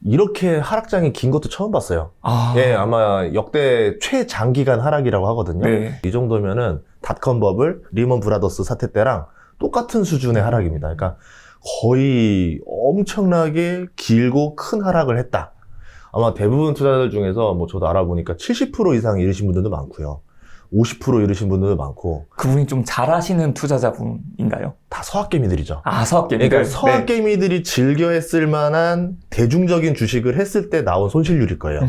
이렇게 하락장이 긴 것도 처음 봤어요. 예, 아마 역대 최장기간 하락이라고 하거든요. 네. 이 정도면은 닷컴 버블, 리먼 브라더스 사태 때랑 똑같은 수준의 하락입니다. 그러니까 거의 엄청나게 길고 큰 하락을 했다. 아마 대부분 투자자들 중에서 뭐 저도 알아보니까 70% 이상 이르신 분들도 많고요. 50% 이르신 분들도 많고. 그분이 좀 잘하시는 투자자분인가요? 다 서학개미들이죠. 서학개미들. 그러니까 서학개미들이 즐겨 했을 만한 대중적인 주식을 했을 때 나온 손실률일 거예요.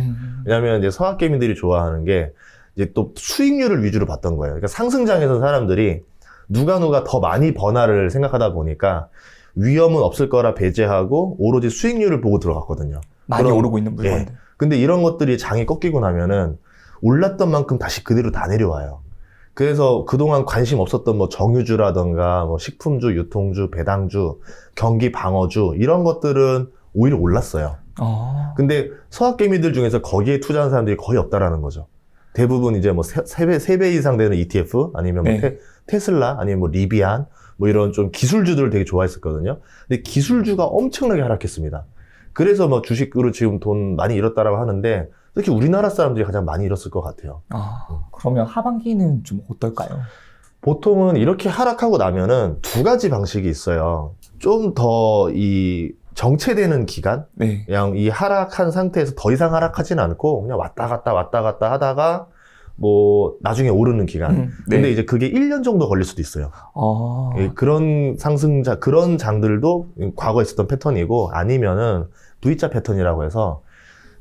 왜냐하면 이제 서학개미들이 좋아하는 게 이제 또 수익률을 위주로 봤던 거예요. 그러니까 상승장에서 사람들이 누가 더 많이 버나를 생각하다 보니까 위험은 없을 거라 배제하고 오로지 수익률을 보고 들어갔거든요. 많이 오르고 있는 물건들. 예. 근데 이런 것들이 장이 꺾이고 나면은 올랐던 만큼 다시 그대로 다 내려와요. 그래서 그동안 관심 없었던 뭐 정유주라던가 뭐 식품주, 유통주, 배당주, 경기 방어주 이런 것들은 오히려 올랐어요. 근데 서학개미들 중에서 거기에 투자한 사람들이 거의 없다라는 거죠. 대부분 이제 뭐 3배 이상 되는 ETF 아니면 뭐 네. 테슬라 아니면 뭐 리비안 뭐 이런 좀 기술주들을 되게 좋아했었거든요. 근데 기술주가 엄청나게 하락했습니다. 그래서 뭐 주식으로 지금 돈 많이 잃었다라고 하는데 특히 우리나라 사람들이 가장 많이 잃었을 것 같아요. 그러면 하반기는 좀 어떨까요? 보통은 이렇게 하락하고 나면은 두 가지 방식이 있어요. 좀 더 이 정체되는 기간? 네. 그냥 이 하락한 상태에서 더 이상 하락하진 않고 그냥 왔다 갔다 하다가 뭐 나중에 오르는 기간. 네. 근데 이제 그게 1년 정도 걸릴 수도 있어요. 예, 그런 그런 장들도 과거에 있었던 패턴이고 아니면은 V자 패턴이라고 해서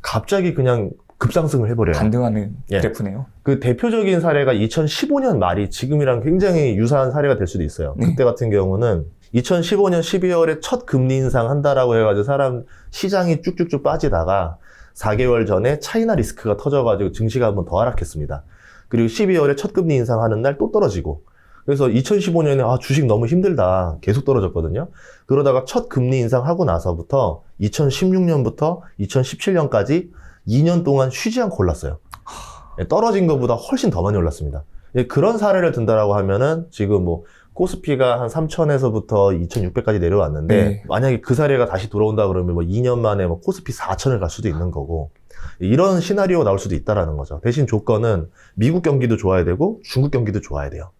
갑자기 그냥 급상승을 해버려요. 반등하는 예. 그래프네요. 그 대표적인 사례가 2015년 말이 지금이랑 굉장히 유사한 사례가 될 수도 있어요. 그때 같은 경우는 2015년 12월에 첫 금리 인상 한다라고 해가지고 시장이 쭉쭉쭉 빠지다가 4개월 전에 차이나 리스크가 터져가지고 증시가 한번 더 하락했습니다. 그리고 12월에 첫 금리 인상하는 날 또 떨어지고 그래서 2015년에 주식 너무 힘들다 계속 떨어졌거든요. 그러다가 첫 금리 인상하고 나서부터 2016년부터 2017년까지 2년 동안 쉬지 않고 올랐어요. 떨어진 것보다 훨씬 더 많이 올랐습니다. 그런 사례를 든다라고 하면은 지금 뭐 코스피가 한 3,000에서부터 2,600까지 내려왔는데 네. 만약에 그 사례가 다시 돌아온다 그러면 뭐 2년 만에 뭐 코스피 4,000을 갈 수도 있는 거고 이런 시나리오가 나올 수도 있다라는 거죠. 대신 조건은 미국 경기도 좋아야 되고 중국 경기도 좋아야 돼요.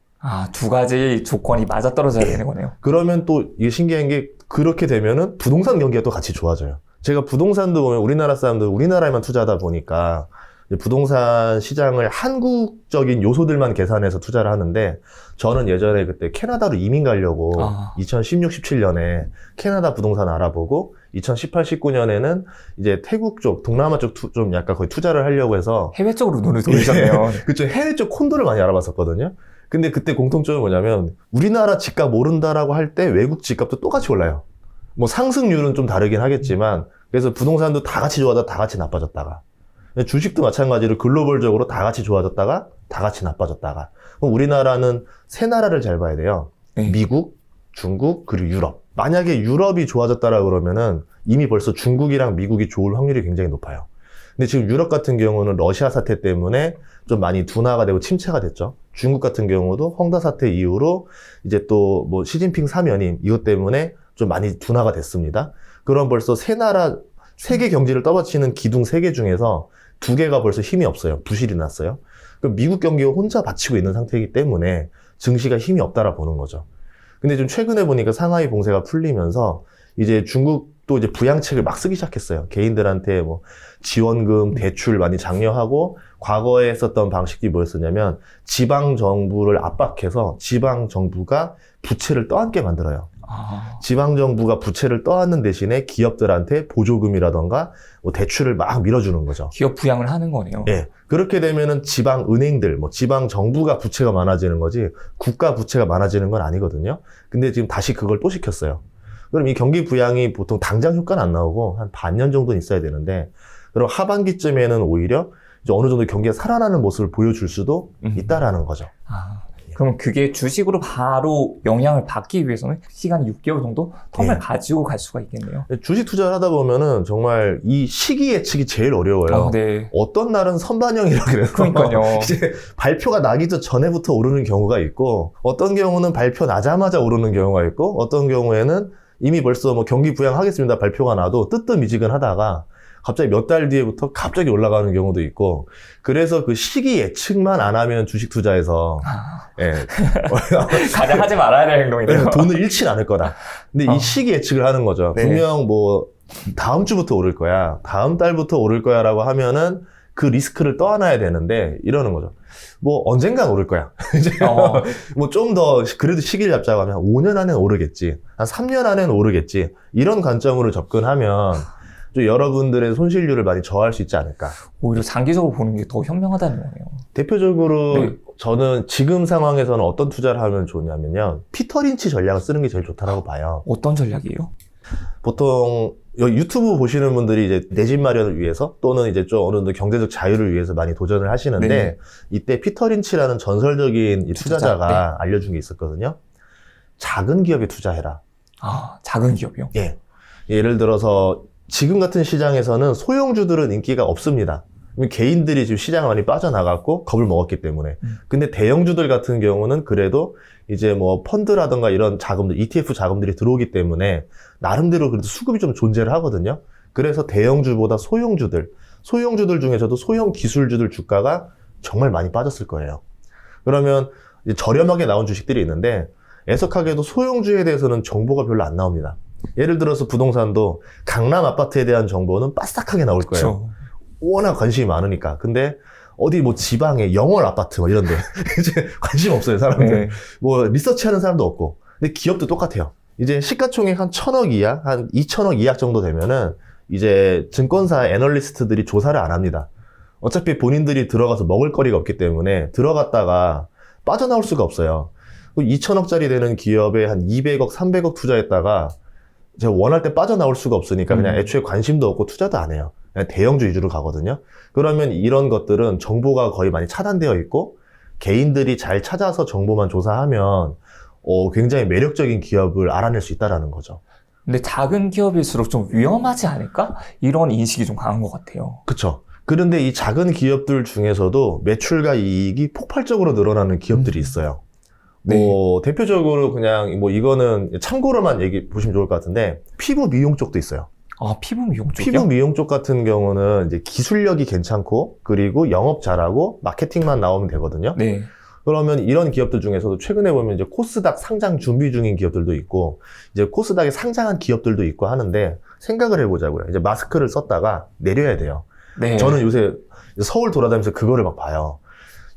두 가지 조건이 맞아떨어져야 되는 거네요. 그러면 또 이게 신기한 게 그렇게 되면은 부동산 경기가 또 같이 좋아져요. 제가 부동산도 보면 우리나라 사람들 우리나라에만 투자하다 보니까 부동산 시장을 한국적인 요소들만 계산해서 투자를 하는데 저는 예전에 그때 캐나다로 이민 가려고 2016, 17년에 캐나다 부동산 알아보고 2018, 19년에는 이제 태국 쪽, 동남아 쪽 좀 약간 거의 투자를 하려고 해서 해외 쪽으로 눈을 돌리셨네요. 그쵸. 해외 쪽 콘도를 많이 알아봤었거든요. 근데 그때 공통점이 뭐냐면 우리나라 집값 오른다라고 할 때 외국 집값도 똑같이 올라요. 뭐 상승률은 좀 다르긴 하겠지만 그래서 부동산도 다 같이 좋아졌다 다 같이 나빠졌다가 주식도 마찬가지로 글로벌적으로 다 같이 좋아졌다가 다 같이 나빠졌다가 그럼 우리나라는 세 나라를 잘 봐야 돼요. 네. 미국, 중국, 그리고 유럽. 만약에 유럽이 좋아졌다라 그러면은 이미 벌써 중국이랑 미국이 좋을 확률이 굉장히 높아요. 근데 지금 유럽 같은 경우는 러시아 사태 때문에 좀 많이 둔화가 되고 침체가 됐죠. 중국 같은 경우도 헝다 사태 이후로 이제 또 뭐 시진핑 사면임 이것 때문에 좀 많이 둔화가 됐습니다. 그럼 벌써 세계 경제를 떠받치는 기둥 3개 중에서 2개가 벌써 힘이 없어요. 부실이 났어요. 그럼 미국 경기가 혼자 받치고 있는 상태이기 때문에 증시가 힘이 없다라 보는 거죠. 근데 좀 최근에 보니까 상하이 봉쇄가 풀리면서 이제 중국도 이제 부양책을 막 쓰기 시작했어요. 개인들한테 뭐 지원금, 대출 많이 장려하고 과거에 썼던 방식이 뭐였었냐면 지방 정부를 압박해서 지방 정부가 부채를 떠안게 만들어요. 지방 정부가 부채를 떠안는 대신에 기업들한테 보조금이라던가 뭐 대출을 막 밀어주는 거죠. 기업 부양을 하는 거네요. 예. 그렇게 되면은 지방 은행들, 뭐 지방 정부가 부채가 많아지는 거지 국가 부채가 많아지는 건 아니거든요. 근데 지금 다시 그걸 또 시켰어요. 그럼 이 경기 부양이 보통 당장 효과는 안 나오고 한 반년 정도는 있어야 되는데 그럼 하반기쯤에는 오히려 이제 어느 정도 경기가 살아나는 모습을 보여줄 수도 있다라는 거죠. 그럼 그게 주식으로 바로 영향을 받기 위해서는 시간이 6개월 정도 텀을 가지고 갈 수가 있겠네요. 주식 투자를 하다 보면은 정말 이 시기 예측이 제일 어려워요. 네. 어떤 날은 선반영이라 그래서 그러니까요. 이제 발표가 나기 전에부터 오르는 경우가 있고 어떤 경우는 발표 나자마자 오르는 경우가 있고 어떤 경우에는 이미 벌써 뭐 경기 부양하겠습니다 발표가 나도 뜨뜻미지근하다가 갑자기 몇 달 뒤에부터 갑자기 올라가는 경우도 있고, 그래서 그 시기 예측만 안 하면 주식 투자에서 예, 가장 하지 말아야 될 행동이네요. 돈을 잃진 않을 거다. 근데 이 시기 예측을 하는 거죠. 네. 분명 뭐 다음 주부터 오를 거야, 다음 달부터 오를 거야라고 하면은 그 리스크를 떠안아야 되는데 이러는 거죠. 뭐 언젠간 오를 거야. 이제 뭐 좀 더 그래도 시기를 잡자고 하면 5년 안에는 오르겠지, 한 3년 안에는 오르겠지, 이런 관점으로 접근하면 좀 여러분들의 손실률을 많이 저하할 수 있지 않을까. 오히려 장기적으로 보는 게 더 현명하다는 거네요. 대표적으로 네. 저는 지금 상황에서는 어떤 투자를 하면 좋냐면요, 피터 린치 전략을 쓰는 게 제일 좋다라고 봐요. 어떤 전략이에요? 보통 여기 유튜브 보시는 분들이 이제 내 집 마련을 위해서 또는 이제 좀 어느 정도 경제적 자유를 위해서 많이 도전을 하시는데, 네. 이때 피터 린치라는 전설적인 이 투자자가 네. 알려준 게 있었거든요. 작은 기업에 투자해라. 아, 작은 기업이요? 예. 예를 들어서 지금 같은 시장에서는 소형주들은 인기가 없습니다. 개인들이 지금 시장을 많이 빠져나갔고 겁을 먹었기 때문에. 근데 대형주들 같은 경우는 그래도 이제 뭐 펀드라든가 이런 자금들, ETF 자금들이 들어오기 때문에 나름대로 그래도 수급이 좀 존재를 하거든요. 그래서 대형주보다 소형주들 중에서도 소형 기술주들 주가가 정말 많이 빠졌을 거예요. 그러면 이제 저렴하게 나온 주식들이 있는데, 애석하게도 소형주에 대해서는 정보가 별로 안 나옵니다. 예를 들어서 부동산도 강남 아파트에 대한 정보는 빠삭하게 나올 거예요. 그렇죠. 워낙 관심이 많으니까. 근데 어디 뭐 지방에 영월 아파트 뭐 이런데 이제 관심 없어요, 사람들. 네. 뭐 리서치하는 사람도 없고. 근데 기업도 똑같아요. 이제 시가총액 한 1,000억 이하, 한 2,000억 이하 정도 되면은 이제 증권사 애널리스트들이 조사를 안 합니다. 어차피 본인들이 들어가서 먹을 거리가 없기 때문에 들어갔다가 빠져나올 수가 없어요. 2,000억짜리 되는 기업에 한 200억, 300억 투자했다가 제가 원할 때 빠져나올 수가 없으니까 그냥 애초에 관심도 없고 투자도 안 해요. 그냥 대형주 위주로 가거든요. 그러면 이런 것들은 정보가 거의 많이 차단되어 있고, 개인들이 잘 찾아서 정보만 조사하면 굉장히 매력적인 기업을 알아낼 수 있다는 거죠. 근데 작은 기업일수록 좀 위험하지 않을까? 이런 인식이 좀 강한 것 같아요. 그렇죠. 그런데 이 작은 기업들 중에서도 매출과 이익이 폭발적으로 늘어나는 기업들이 있어요. 뭐 대표적으로 그냥 뭐 이거는 참고로만 얘기 보시면 좋을 것 같은데, 피부 미용 쪽도 있어요. 아, 피부 미용 쪽이요? 피부 미용 쪽 같은 경우는 이제 기술력이 괜찮고 그리고 영업 잘하고 마케팅만 나오면 되거든요. 네. 그러면 이런 기업들 중에서도 최근에 보면 이제 코스닥 상장 준비 중인 기업들도 있고, 이제 코스닥에 상장한 기업들도 있고 하는데, 생각을 해보자고요. 이제 마스크를 썼다가 내려야 돼요. 네. 저는 요새 서울 돌아다니면서 그거를 막 봐요.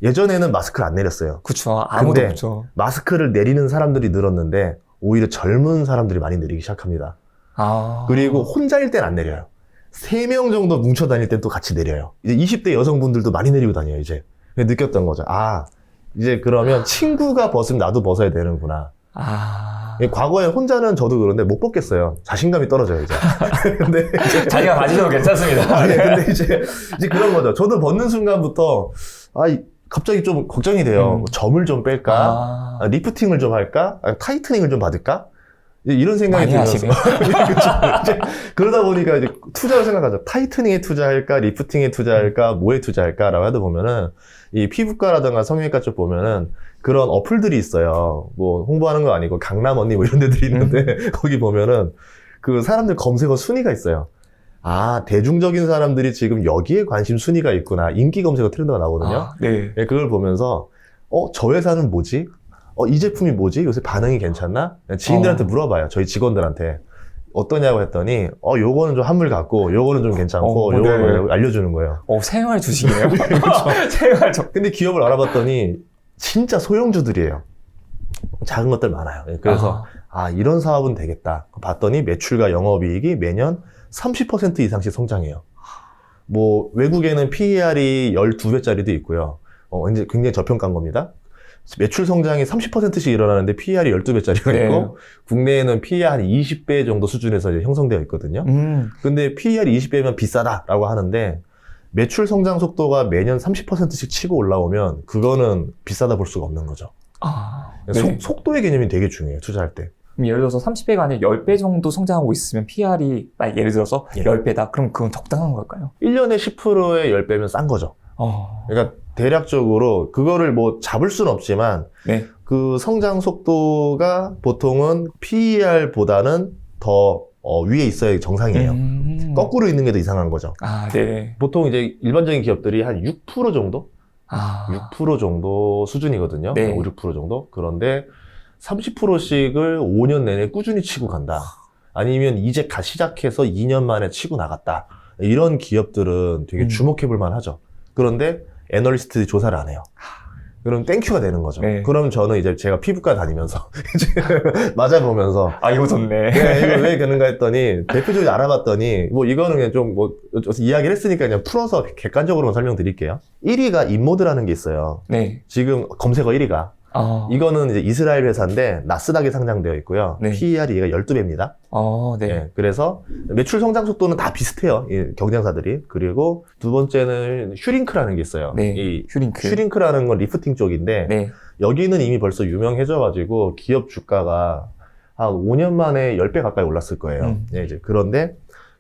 예전에는 마스크를 안 내렸어요. 그쵸. 아무도 근데 없죠. 마스크를 내리는 사람들이 늘었는데 오히려 젊은 사람들이 많이 내리기 시작합니다. 아. 그리고 혼자일 땐 안 내려요. 3명 정도 뭉쳐 다닐 땐 또 같이 내려요. 이제 20대 여성분들도 많이 내리고 다녀요, 이제. 느꼈던 거죠. 아, 이제 그러면 친구가 벗으면 나도 벗어야 되는구나. 아. 과거에 혼자는 저도 그런데 못 벗겠어요. 자신감이 떨어져요, 이제. 근데 이제 자기가 가지셔도 괜찮습니다. 아니, 근데 이제 그런 거죠. 저도 벗는 순간부터, 갑자기 좀 걱정이 돼요. 점을 좀 뺄까? 리프팅을 좀 할까? 타이트닝을 좀 받을까? 이런 생각이 많이 들면서. 이제 그러다 보니까 이제 투자를 생각하죠. 타이트닝에 투자할까? 리프팅에 투자할까? 뭐에 투자할까? 라고 하다 보면은, 이 피부과라든가 성형외과 쪽 보면은 그런 어플들이 있어요. 뭐 홍보하는 거 아니고 강남 언니 뭐 이런 데들이 있는데, 거기 보면은 그 사람들 검색어 순위가 있어요. 아, 대중적인 사람들이 지금 여기에 관심 순위가 있구나. 인기 검색어 트렌드가 나오거든요. 네. 그걸 보면서, 저 회사는 뭐지? 이 제품이 뭐지? 요새 반응이 괜찮나? 지인들한테 물어봐요. 저희 직원들한테. 어떠냐고 했더니, 요거는 좀 한물 같고, 요거는 좀 괜찮고, 요거는 알려주는 거예요. 생활 주식이네요. 그렇죠. 생활 근데 기업을 알아봤더니, 진짜 소형주들이에요. 작은 것들 많아요. 그래서, 이런 사업은 되겠다. 봤더니 매출과 영업이익이 매년 30% 이상씩 성장해요. 뭐, 외국에는 PER이 12배짜리도 있고요. 굉장히 저평가인 겁니다. 매출 성장이 30%씩 일어나는데 PER이 12배짜리가 있고, 국내에는 PER 한 20배 정도 수준에서 이제 형성되어 있거든요. 근데 PER이 20배면 비싸다라고 하는데, 매출 성장 속도가 매년 30%씩 치고 올라오면, 그거는 비싸다 볼 수가 없는 거죠. 네. 속도의 개념이 되게 중요해요, 투자할 때. 그럼 예를 들어서 30배가 아니라 10배 정도 성장하고 있으면 PR이, 예를 들어서 10배다. 그럼 그건 적당한 걸까요? 1년에 10%에 10배면 싼 거죠. 그러니까 대략적으로 그거를 뭐 잡을 수는 없지만, 그 성장 속도가 보통은 PER보다는 더 위에 있어야 정상이에요. 거꾸로 있는 게 더 이상한 거죠. 아, 네. 보통 이제 일반적인 기업들이 한 6% 정도? 아, 6% 정도 수준이거든요. 네. 5, 6% 정도? 그런데 30%씩을 5년 내내 꾸준히 치고 간다. 아니면 이제 시작해서 2년 만에 치고 나갔다. 이런 기업들은 되게 주목해 볼 만하죠. 그런데 애널리스트들이 조사를 안 해요. 그럼 땡큐가 되는 거죠. 네. 그럼 저는 이제 제가 피부과 다니면서 이제 맞아보면서 아, 이거 좋네. 네, 이거 왜 그런가 했더니 대표적으로 알아봤더니 뭐 이거는 그냥 좀 뭐 이야기를 했으니까 그냥 풀어서 객관적으로만 설명드릴게요. 1위가 인모드라는 게 있어요. 네. 지금 검색어 1위가 아, 이거는 이제 이스라엘 회사인데 나스닥에 상장되어 있고요. 네. PER이 얘가 12배입니다. 네. 그래서 매출 성장 속도는 다 비슷해요. 이 경쟁사들이. 그리고 두 번째는 슈링크라는 게 있어요. 네. 이 슈링크. 슈링크라는 건 리프팅 쪽인데 네. 여기는 이미 벌써 유명해져가지고 기업 주가가 한 5년 만에 10배 가까이 올랐을 거예요. 이제 그런데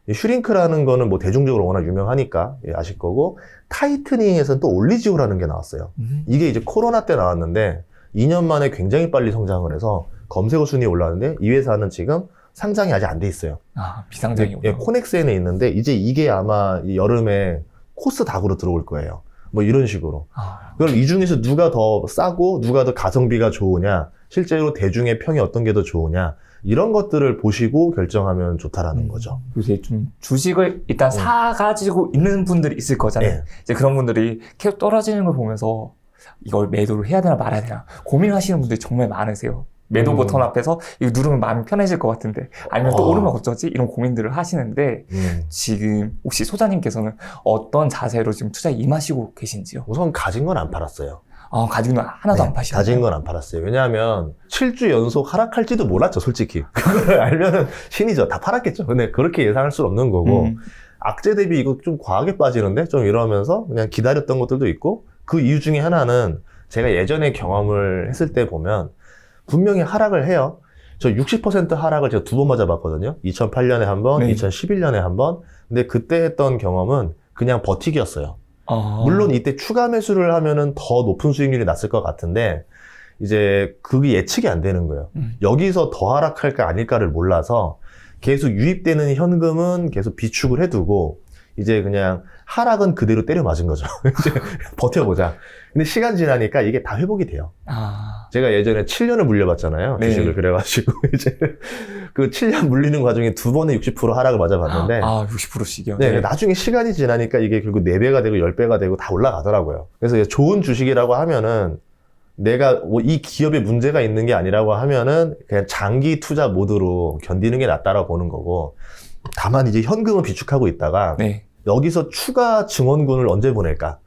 이 슈링크라는 거는 뭐 대중적으로 워낙 유명하니까 아실 거고, 타이트닝에서는 또 올리지오라는 게 나왔어요. 이게 이제 코로나 때 나왔는데 2년 만에 굉장히 빨리 성장을 해서 검색어 순위에 올랐는데 이 회사는 지금 상장이 아직 안 돼 있어요. 아, 비상장이군요. 코넥스에는 있는데 이제 이게 아마 이 여름에 코스닥으로 들어올 거예요. 뭐 이런 식으로. 아, 그럼 이 중에서 누가 더 싸고 누가 더 가성비가 좋으냐, 실제로 대중의 평이 어떤 게 더 좋으냐, 이런 것들을 보시고 결정하면 좋다라는 거죠. 요새 좀 주식을 일단 사가지고 있는 분들이 있을 거잖아요. 네. 이제 그런 분들이 계속 떨어지는 걸 보면서 이걸 매도를 해야 되나 말아야 되나 고민하시는 분들이 정말 많으세요. 매도 버튼 앞에서 이거 누르면 마음이 편해질 것 같은데, 아니면 또 오르면 어쩌지? 이런 고민들을 하시는데, 지금 혹시 소장님께서는 어떤 자세로 지금 투자에 임하시고 계신지요? 우선 가진 건 안 팔았어요. 아, 가지고 하나도 안 파시나요? 가진 건 안 팔았어요. 왜냐하면 7주 연속 하락할지도 몰랐죠, 솔직히. 그걸 알면은 신이죠. 다 팔았겠죠. 근데 그렇게 예상할 수는 없는 거고, 악재 대비 이거 좀 과하게 빠지는데? 좀 이러면서 그냥 기다렸던 것들도 있고, 그 이유 중에 하나는 제가 예전에 경험을 했을 때 보면 분명히 하락을 해요. 저 60% 하락을 제가 2번 맞아봤거든요. 2008년에 한 번, 네. 2011년에 한 번. 근데 그때 했던 경험은 그냥 버티기였어요. 물론 이때 추가 매수를 하면은 더 높은 수익률이 났을 것 같은데, 이제 그게 예측이 안 되는 거예요. 여기서 더 하락할까 아닐까를 몰라서 계속 유입되는 현금은 계속 비축을 해두고, 이제 그냥 하락은 그대로 때려 맞은 거죠. 이제 버텨보자. 근데 시간 지나니까 이게 다 회복이 돼요. 아, 제가 예전에 7년을 물려봤잖아요. 네. 주식을. 그래가지고 이제 그 7년 물리는 과정에 2번에 60% 하락을 맞아봤는데, 60%씩이요? 네, 나중에 시간이 지나니까 이게 결국 4배가 되고 10배가 되고 다 올라가더라고요. 그래서 이제 좋은 주식이라고 하면은, 내가 뭐 이 기업에 문제가 있는 게 아니라고 하면은 그냥 장기 투자 모드로 견디는 게 낫다라고 보는 거고, 다만 이제 현금을 비축하고 있다가 네. 여기서 추가 증원군을 언제 보낼까,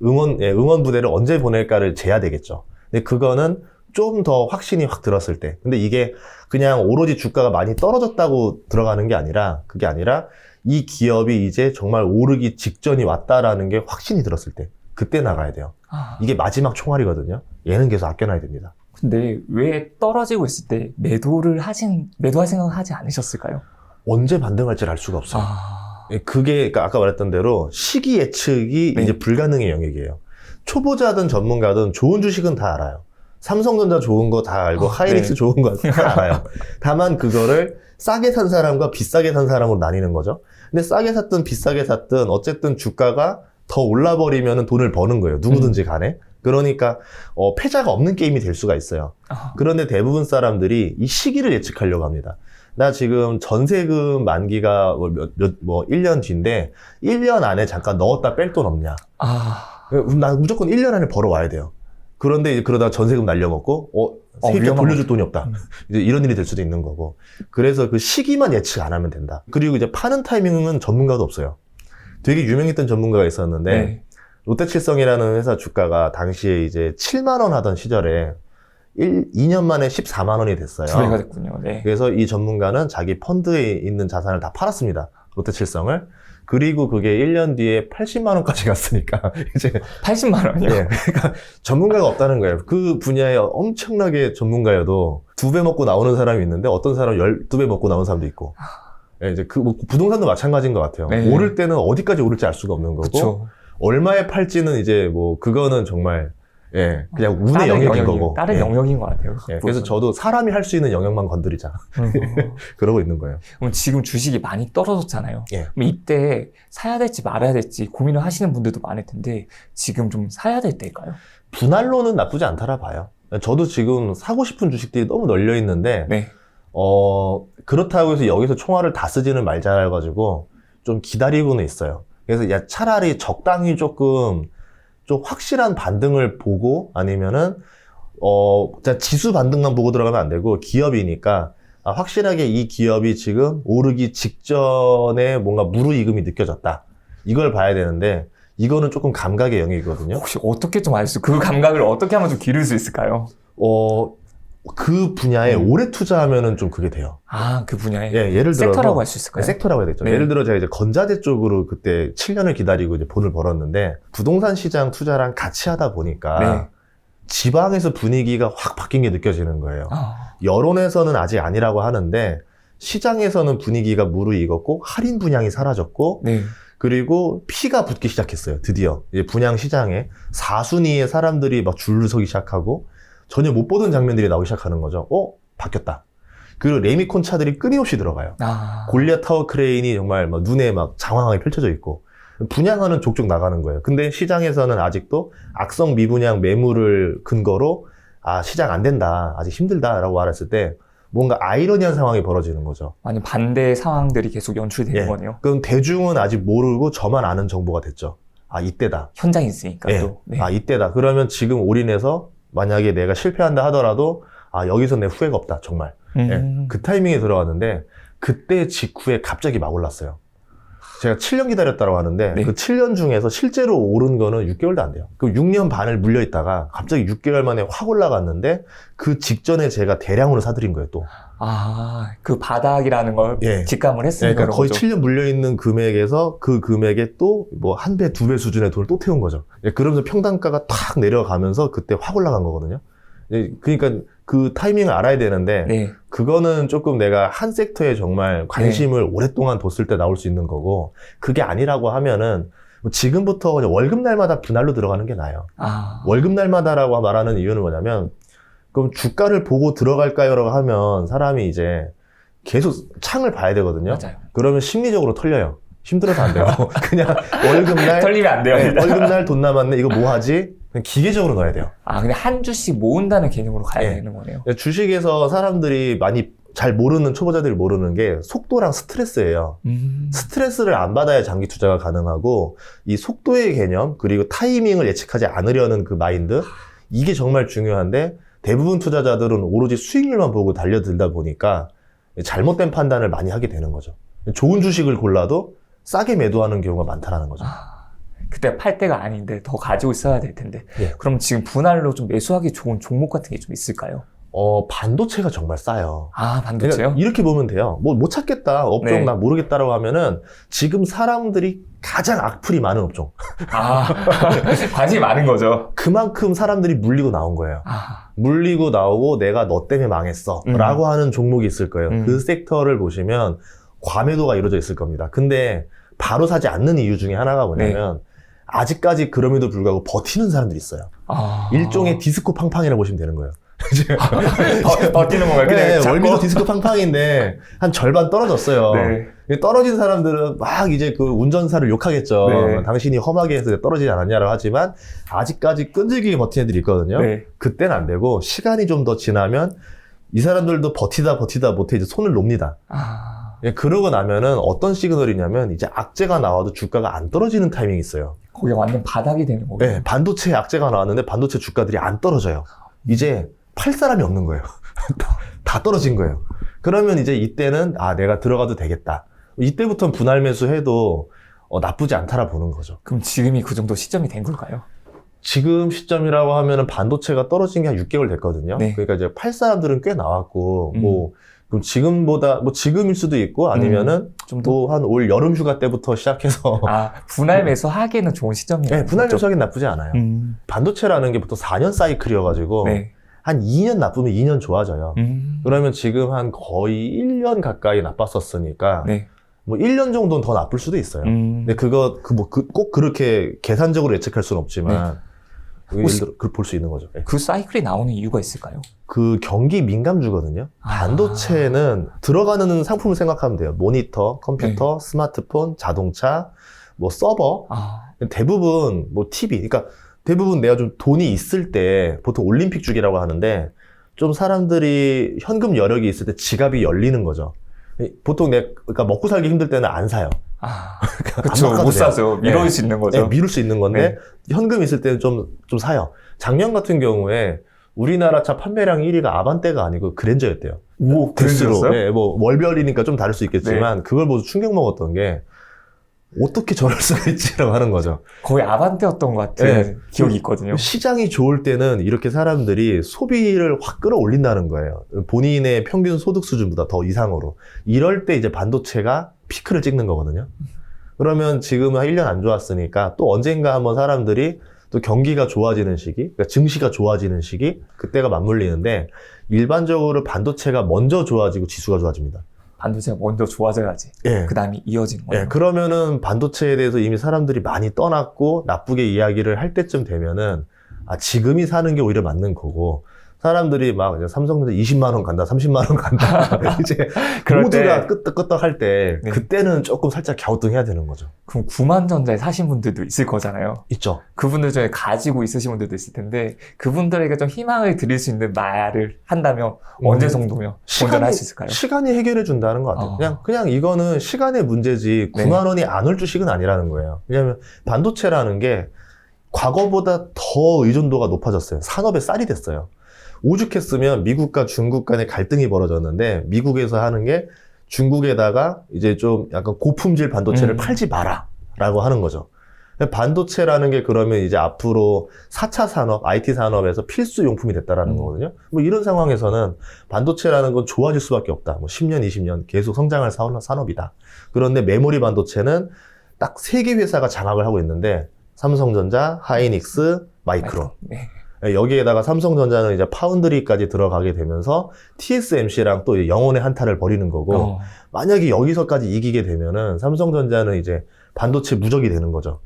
응원 부대를 언제 보낼까를 재야 되겠죠. 근데 그거는 좀 더 확신이 확 들었을 때. 근데 이게 그냥 오로지 주가가 많이 떨어졌다고 들어가는 게 아니라, 그게 아니라 이 기업이 이제 정말 오르기 직전이 왔다라는 게 확신이 들었을 때, 그때 나가야 돼요. 이게 마지막 총알이거든요. 얘는 계속 아껴놔야 됩니다. 근데 왜 떨어지고 있을 때 매도할 생각을 하지 않으셨을까요? 언제 반등할지를 알 수가 없어요. 아, 그게 그러니까 아까 말했던 대로 시기 예측이 네. 이제 불가능의 영역이에요. 초보자든 전문가든 좋은 주식은 다 알아요. 삼성전자 좋은 거 다 알고 하이닉스 네. 좋은 거 다 알아요. 다만 그거를 싸게 산 사람과 비싸게 산 사람으로 나뉘는 거죠. 근데 싸게 샀든 비싸게 샀든 어쨌든 주가가 더 올라버리면 돈을 버는 거예요. 누구든지 간에. 그러니까 패자가 없는 게임이 될 수가 있어요. 그런데 대부분 사람들이 이 시기를 예측하려고 합니다. 나 지금 전세금 만기가 1년 뒤인데 1년 안에 잠깐 넣었다 뺄 돈 없냐. 나 무조건 1년 안에 벌어와야 돼요. 그런데 이제 그러다가 전세금 날려먹고 세입자 돌려줄 돈이 없다. 이제 이런 일이 될 수도 있는 거고. 그래서 그 시기만 예측 안 하면 된다. 그리고 이제 파는 타이밍은 전문가도 없어요. 되게 유명했던 전문가가 있었는데 네. 롯데칠성이라는 회사 주가가 당시에 이제 7만 원 하던 시절에 2년 만에 14만 원이 됐어요. 2배가 됐군요. 네. 그래서 이 전문가는 자기 펀드에 있는 자산을 다 팔았습니다. 롯데칠성을. 그리고 그게 1년 뒤에 80만 원까지 갔으니까 이제 80만 원이요? 네, 그러니까 전문가가 없다는 거예요. 그 분야에 엄청나게 전문가여도 2배 먹고 나오는 사람이 있는데 어떤 사람은 12배 먹고 나오는 사람도 있고. 네, 이제 뭐 부동산도 마찬가지인 것 같아요. 네. 오를 때는 어디까지 오를지 알 수가 없는 거고, 그쵸. 얼마에 팔지는 이제 뭐 그거는 정말 예, 그냥 운의 다른 영역인 영역이- 거고. 다른 예. 영역인 것 같아요. 예, 그래서 저도 사람이 할 수 있는 영역만 건드리자. 그러고 있는 거예요. 그럼 지금 주식이 많이 떨어졌잖아요. 예. 그럼 이때 사야 될지 말아야 될지 고민을 하시는 분들도 많을 텐데 지금 좀 사야 될 때일까요? 분할로는 나쁘지 않다라 봐요. 저도 지금 사고 싶은 주식들이 너무 널려 있는데, 네. 그렇다고 해서 여기서 총알을 다 쓰지는 말자 해가지고 좀 기다리고는 있어요. 그래서 야, 차라리 적당히 조금 좀 확실한 반등을 보고 아니면은 그냥 지수 반등만 보고 들어가면 안 되고 기업이니까 확실하게 이 기업이 지금 오르기 직전에 뭔가 무르익음이 느껴졌다. 이걸 봐야 되는데 이거는 조금 감각의 영역이거든요. 혹시 어떻게 좀 알 수, 그 감각을 어떻게 하면 좀 기를 수 있을까요? 그 분야에 오래 투자하면은 좀 그게 돼요. 아, 그 분야에. 예, 예를 들어서 섹터라고 할 수 있을까요? 섹터라고 해야 되죠. 네. 예를 들어 제가 이제 건자재 쪽으로 그때 7년을 기다리고 이제 돈을 벌었는데 부동산 시장 투자랑 같이 하다 보니까 네. 지방에서 분위기가 확 바뀐 게 느껴지는 거예요. 여론에서는 아직 아니라고 하는데 시장에서는 분위기가 무르익었고 할인 분양이 사라졌고 네. 그리고 피가 붙기 시작했어요. 드디어 이제 분양 시장에 4순위의 사람들이 막 줄을 서기 시작하고 전혀 못 보던 장면들이 나오기 시작하는 거죠. 바뀌었다. 그리고 레미콘 차들이 끊임없이 들어가요. 골리앗 타워 크레인이 정말 막 눈에 막 장황하게 펼쳐져 있고 분양하는 족족 나가는 거예요. 근데 시장에서는 아직도 악성 미분양 매물을 근거로 시장 안 된다, 아직 힘들다라고 말했을 때 뭔가 아이러니한 상황이 벌어지는 거죠. 아니 반대 상황들이 계속 연출되는 예. 거네요. 그럼 대중은 아직 모르고 저만 아는 정보가 됐죠. 이때다. 현장에 있으니까 예. 또. 네. 이때다. 그러면 지금 올인해서 만약에 내가 실패한다 하더라도 여기서 내 후회가 없다. 정말. 예. 그 타이밍에 들어갔는데 그때 직후에 갑자기 막 올랐어요. 제가 7년 기다렸다고 하는데 네. 그 7년 중에서 실제로 오른 거는 6개월도 안 돼요. 그 6년 반을 물려 있다가 갑자기 6개월 만에 확 올라갔는데 그 직전에 제가 대량으로 사들인 거예요, 또. 그 바닥이라는 걸 예. 직감을 했으니까 그러니까 거의 거죠. 7년 물려 있는 금액에서 그 금액에 또 뭐 1배, 2배 수준의 돈을 또 태운 거죠. 그러면서 평단가가 탁 내려가면서 그때 확 올라간 거거든요. 그러니까 그 타이밍을 알아야 되는데 네. 그거는 조금 내가 한 섹터에 정말 관심을 오랫동안 뒀을 때 나올 수 있는 거고 그게 아니라고 하면은 지금부터 그냥 월급날마다 분할로 들어가는 게 나아요. 월급날마다라고 말하는 이유는 뭐냐면 그럼 주가를 보고 들어갈까요라고 하면 사람이 이제 계속 창을 봐야 되거든요. 맞아요. 그러면 심리적으로 털려요. 힘들어서 안 되고 그냥 월급날 털리면 안 돼요. 월급날 돈 남았네 이거 뭐 하지? 그냥 기계적으로 넣어야 돼요. 그냥 한 주씩 모은다는 개념으로 가야 예. 되는 거네요. 주식에서 사람들이 많이 잘 모르는 초보자들이 모르는 게 속도랑 스트레스예요. 스트레스를 안 받아야 장기 투자가 가능하고 이 속도의 개념 그리고 타이밍을 예측하지 않으려는 그 마인드 이게 정말 중요한데 대부분 투자자들은 오로지 수익률만 보고 달려들다 보니까 잘못된 판단을 많이 하게 되는 거죠. 좋은 주식을 골라도 싸게 매도하는 경우가 많다라는 거죠. 그때 팔 때가 아닌데 더 가지고 있어야 될 텐데. 예. 그럼 지금 분할로 좀 매수하기 좋은 종목 같은 게 좀 있을까요? 반도체가 정말 싸요. 반도체요? 그러니까 이렇게 보면 돼요. 못 찾겠다. 업종 네. 나 모르겠다라고 하면은 지금 사람들이 가장 악플이 많은 업종. 관심이 많은 거죠. 그만큼 사람들이 물리고 나온 거예요. 물리고 나오고 내가 너 때문에 망했어. 라고 하는 종목이 있을 거예요. 그 섹터를 보시면 과매도가 이루어져 있을 겁니다. 근데 바로 사지 않는 이유 중에 하나가 뭐냐면 아직까지 그럼에도 불구하고 버티는 사람들이 있어요. 일종의 디스코 팡팡이라고 보시면 되는 거예요. 버티는 건가요? 네, 그냥 월미도 디스코 팡팡인데 한 절반 떨어졌어요. 네. 떨어진 사람들은 막 이제 그 운전사를 욕하겠죠. 네. 당신이 험하게 해서 떨어지지 않았냐라고 하지만 아직까지 끈질기게 버티는 애들이 있거든요. 네. 그때는 안 되고 시간이 좀 더 지나면 이 사람들도 버티다 못해 이제 손을 놉니다. 그러고 나면은 어떤 시그널이냐면 이제 악재가 나와도 주가가 안 떨어지는 타이밍이 있어요. 거기 완전 바닥이 되는 거예요. 네, 반도체 악재가 나왔는데 반도체 주가들이 안 떨어져요. 이제 팔 사람이 없는 거예요. 다 떨어진 거예요. 그러면 이제 이때는 내가 들어가도 되겠다. 이때부터는 분할 매수해도 나쁘지 않다라 보는 거죠. 그럼 지금이 그 정도 시점이 된 걸까요? 지금 시점이라고 하면은 반도체가 떨어진 게 한 6개월 됐거든요. 네. 그러니까 이제 팔 사람들은 꽤 나왔고 그럼 지금보다 지금일 수도 있고 아니면은 좀 더. 또 한 올 여름 휴가 때부터 시작해서 분할 매수 하기에는 좋은 시점이에요. 네, 분할 매수하기는 나쁘지 않아요. 반도체라는 게 보통 4년 사이클이어가지고 네. 한 2년 나쁘면 2년 좋아져요. 그러면 지금 한 거의 1년 가까이 나빴었으니까 네. 뭐 1년 정도는 더 나쁠 수도 있어요. 근데 꼭 그렇게 계산적으로 예측할 수는 없지만 예를 들어 그걸 볼 수 있는 거죠. 예. 그 사이클이 나오는 이유가 있을까요? 그 경기 민감주거든요. 반도체는 들어가는 상품을 생각하면 돼요. 모니터, 컴퓨터, 스마트폰, 자동차, 뭐 서버. 대부분 뭐 TV. 그러니까 대부분 내가 좀 돈이 있을 때 보통 올림픽 주기라고 하는데 좀 사람들이 현금 여력이 있을 때 지갑이 열리는 거죠. 보통 내가 그러니까 먹고 살기 힘들 때는 안 사요. 그렇죠. 못 사죠. 미룰 네. 수 있는 거죠. 네, 미룰 수 있는 건데 현금 있을 때는 좀 사요. 작년 같은 경우에 우리나라 차 판매량 1위가 아반떼가 아니고 그랜저였대요. 오, 대수로. 그랬어요? 네, 뭐 월별이니까 좀 다를 수 있겠지만 그걸 보고 충격 먹었던 게 어떻게 저럴 수가 있지라고 하는 거죠. 거의 아반떼였던 것 같은 기억이 있거든요. 시장이 좋을 때는 이렇게 사람들이 소비를 확 끌어올린다는 거예요. 본인의 평균 소득 수준보다 더 이상으로. 이럴 때 이제 반도체가 피크를 찍는 거거든요. 그러면 지금은 1년 안 좋았으니까 또 언젠가 한번 사람들이 또 경기가 좋아지는 시기, 그러니까 증시가 좋아지는 시기, 그때가 맞물리는데 일반적으로 반도체가 먼저 좋아지고 지수가 좋아집니다. 반도체가 먼저 좋아져야지. 예. 그 다음에 이어지는 거예요. 예, 그러면은 반도체에 대해서 이미 사람들이 많이 떠났고 나쁘게 이야기를 할 때쯤 되면은 지금이 사는 게 오히려 맞는 거고 사람들이 막 이제 삼성전자 20만 원 간다, 30만 원 간다. 이제 모두가 끄떡끄떡 할 때 그때는 조금 살짝 갸우뚱해야 되는 거죠. 그럼 9만 전자에 사신 분들도 있을 거잖아요. 있죠. 그분들 중에 가지고 있으신 분들도 있을 텐데 그분들에게 좀 희망을 드릴 수 있는 말을 한다면 언제 정도면 본전할 수 있을까요? 시간이 해결해 준다는 것 같아요. 그냥 이거는 시간의 문제지 9만 원이 안 올 주식은 아니라는 거예요. 왜냐하면 반도체라는 게 과거보다 더 의존도가 높아졌어요. 산업의 쌀이 됐어요. 오죽했으면 미국과 중국 간의 갈등이 벌어졌는데 미국에서 하는 게 중국에다가 이제 좀 약간 고품질 반도체를 팔지 마라 라고 하는 거죠. 반도체라는 게 그러면 이제 앞으로 4차 산업, IT 산업에서 필수 용품이 됐다라는 거거든요. 뭐 이런 상황에서는 반도체라는 건 좋아질 수밖에 없다. 뭐 10년, 20년 계속 성장할 산업이다. 그런데 메모리 반도체는 딱 3개 회사가 장악을 하고 있는데 삼성전자, 하이닉스, 마이크론. 여기에다가 삼성전자는 이제 파운드리까지 들어가게 되면서 TSMC랑 또 영혼의 한타를 벌이는 거고 만약에 여기서까지 이기게 되면은 삼성전자는 이제 반도체 무적이 되는 거죠.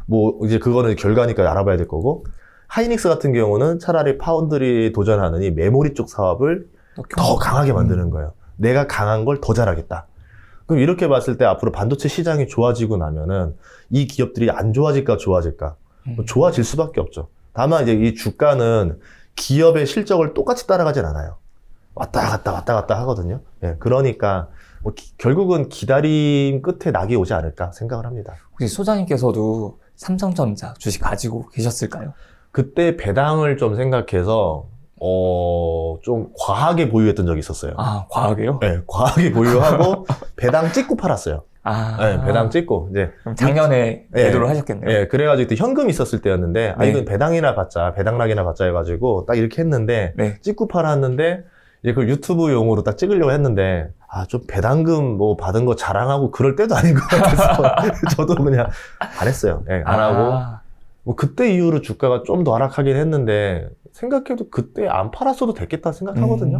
뭐 이제 그거는 결과니까 알아봐야 될 거고 하이닉스 같은 경우는 차라리 파운드리 도전하느니 메모리 쪽 사업을 더 강하게 만드는 거예요. 내가 강한 걸 더 잘하겠다. 그럼 이렇게 봤을 때 앞으로 반도체 시장이 좋아지고 나면은 이 기업들이 안 좋아질까 좋아질까? 좋아질 수밖에 없죠. 다만 이제 이 주가는 기업의 실적을 똑같이 따라가진 않아요. 왔다 갔다 하거든요. 예, 그러니까 뭐 결국은 기다림 끝에 낙이 오지 않을까 생각을 합니다. 혹시 소장님께서도 삼성전자 주식 가지고 계셨을까요? 그때 배당을 좀 생각해서 좀 과하게 보유했던 적이 있었어요. 과하게요? 네, 과하게 보유하고 배당 찍고 팔았어요. 네, 배당 찍고 이제 그럼 작년에 매도를 하셨겠네요. 네, 그래가지고 그때 현금 있었을 때였는데 이건 배당이나 받자, 배당락이나 받자 해가지고 딱 이렇게 했는데 찍고 팔았는데 이제 그걸 유튜브용으로 딱 찍으려고 했는데 좀 배당금 뭐 받은 거 자랑하고 그럴 때도 아닌 것 같아서 저도 그냥 안 했어요. 네, 안 하고 뭐 그때 이후로 주가가 좀 더 하락하긴 했는데 생각해도 그때 안 팔았어도 됐겠다 생각하거든요.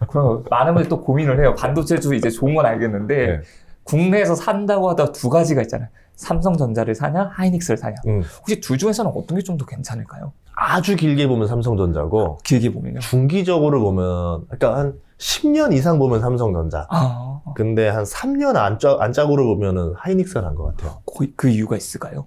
그럼 많은 분들이 또 고민을 해요. 반도체주 이제 좋은 건 알겠는데 국내에서 산다고 하다가 두 가지가 있잖아요. 삼성전자를 사냐, 하이닉스를 사냐. 혹시 둘 중에서는 어떤 게 좀 더 괜찮을까요? 아주 길게 보면 삼성전자고 길게 보면요? 중기적으로 보면 그러니까 한 10년 이상 보면 삼성전자. 근데 한 3년 안짝으로 보면은 하이닉스가 난 것 같아요. 그 이유가 있을까요?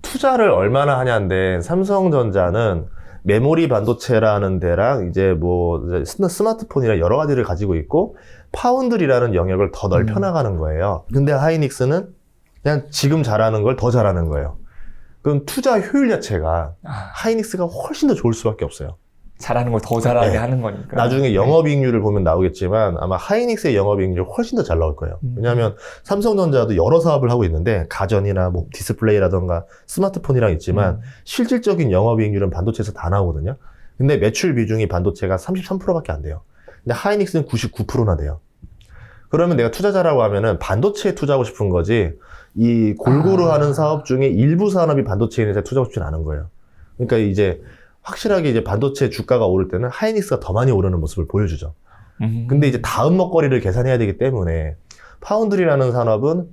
투자를 얼마나 하냐인데 삼성전자는 메모리 반도체라는 데랑 이제 뭐 스마트폰이나 여러 가지를 가지고 있고 파운드리라는 영역을 더 넓혀나가는 거예요. 근데 하이닉스는 그냥 지금 잘하는 걸 더 잘하는 거예요. 그럼 투자 효율 자체가 하이닉스가 훨씬 더 좋을 수밖에 없어요. 잘하는 걸 더 잘하게 하는 거니까. 나중에 영업이익률을 보면 나오겠지만 아마 하이닉스의 영업이익률이 훨씬 더 잘 나올 거예요. 왜냐하면 삼성전자도 여러 사업을 하고 있는데 가전이나 뭐 디스플레이라던가 스마트폰이랑 있지만 실질적인 영업이익률은 반도체에서 다 나오거든요. 근데 매출 비중이 반도체가 33%밖에 안 돼요. 근데 하이닉스는 99%나 돼요. 그러면 내가 투자자라고 하면은 반도체에 투자하고 싶은 거지 이 골고루 하는 사업 중에 일부 산업이 반도체에 있는 데 투자하고 싶진 않은 거예요. 그러니까 이제 확실하게 이제 반도체 주가가 오를 때는 하이닉스가 더 많이 오르는 모습을 보여주죠. 근데 이제 다음 먹거리를 계산해야 되기 때문에 파운드리라는 산업은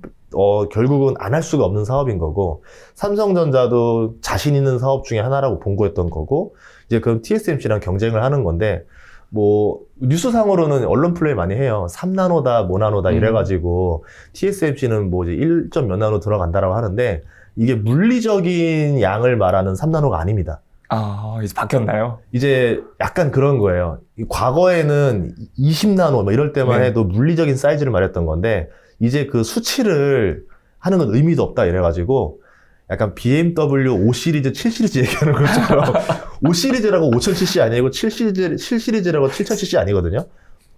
결국은 안 할 수가 없는 사업인 거고, 삼성전자도 자신 있는 사업 중에 하나라고 본거였던 거고, 이제 그럼 TSMC랑 경쟁을 하는 건데, 뭐 뉴스상으로는 언론 플레이 많이 해요. 3나노다, 뭐 나노다 이래가지고 TSMC는 뭐 이제 1. 몇 나노 들어간다라고 하는데, 이게 물리적인 양을 말하는 3나노가 아닙니다. 아, 이제 바뀌었나요? 이제 약간 그런 거예요. 과거에는 20나노 뭐 이럴 때만 네. 해도 물리적인 사이즈를 말했던 건데, 이제 그 수치를 하는 건 의미도 없다 이래가지고 약간 BMW 5시리즈, 7시리즈 얘기하는 것처럼 5시리즈라고 5000cc 아니고 7시리즈라고 7000cc 아니거든요.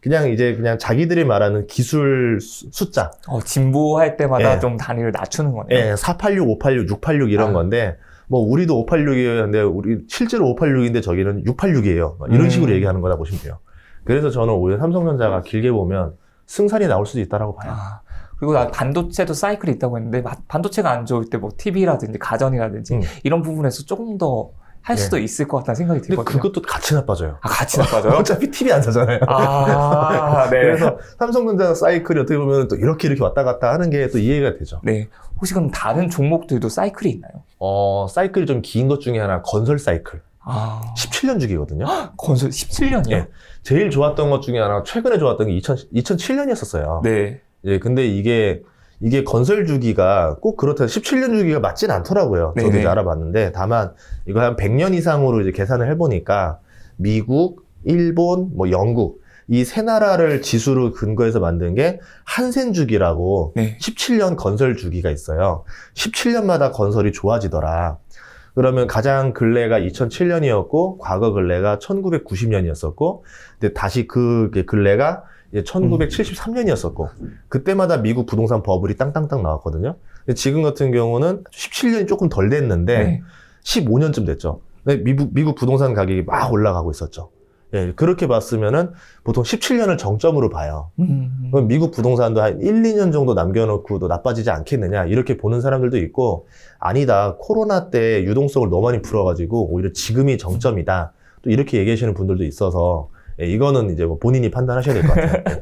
그냥 자기들이 말하는 기술 숫자. 진보할 때마다 예. 좀 단위를 낮추는 거네요. 예, 486, 586, 686 이런 건데, 뭐 우리도 586이었는데 우리 실제로 586인데 저기는 686이에요. 이런 식으로 얘기하는 거다 보시면 돼요. 그래서 저는 오히려 삼성전자가 길게 보면 승산이 나올 수도 있다라고 봐요. 그리고 나 반도체도 사이클이 있다고 했는데 반도체가 안 좋을 때 뭐 TV라든지 가전이라든지 이런 부분에서 조금 더 할 수도 있을 것 같다는 생각이 근데 들거든요. 그것도 같이 나빠져요. 같이 나빠져요? 어차피 TV 안 사잖아요. 네. 그래서 삼성전자 사이클이 어떻게 보면 또 이렇게 왔다 갔다 하는 게 또 이해가 되죠. 네. 혹시 그럼 다른 종목들도 사이클이 있나요? 사이클이 좀 긴 것 중에 하나 건설 사이클. 17년 주기거든요. 건설 17년이요? 예. 제일 좋았던 것 중에 하나, 최근에 좋았던 게 2007년이었었어요. 네. 예, 근데 이게 건설 주기가 꼭 그렇다, 17년 주기가 맞진 않더라고요. 저도 네네. 이제 알아봤는데, 다만, 이거 한 100년 이상으로 이제 계산을 해보니까, 미국, 일본, 뭐 영국, 이 세 나라를 지수로 근거해서 만든 게 한센 주기라고, 네. 17년 건설 주기가 있어요. 17년마다 건설이 좋아지더라. 그러면 가장 근래가 2007년이었고, 과거 근래가 1990년이었었고, 근데 다시 그 근래가 1973년이었었고, 그때마다 미국 부동산 버블이 땅땅땅 나왔거든요. 근데 지금 같은 경우는 17년이 조금 덜 됐는데, 네. 15년쯤 됐죠. 근데 미국 부동산 가격이 막 올라가고 있었죠. 예, 그렇게 봤으면은 보통 17년을 정점으로 봐요. 그럼 미국 부동산도 한 1, 2년 정도 남겨놓고도 나빠지지 않겠느냐, 이렇게 보는 사람들도 있고, 아니다, 코로나 때 유동성을 너무 많이 풀어가지고 오히려 지금이 정점이다, 또 이렇게 얘기하시는 분들도 있어서, 예, 이거는 이제 뭐 본인이 판단하셔야 될 것 같아요.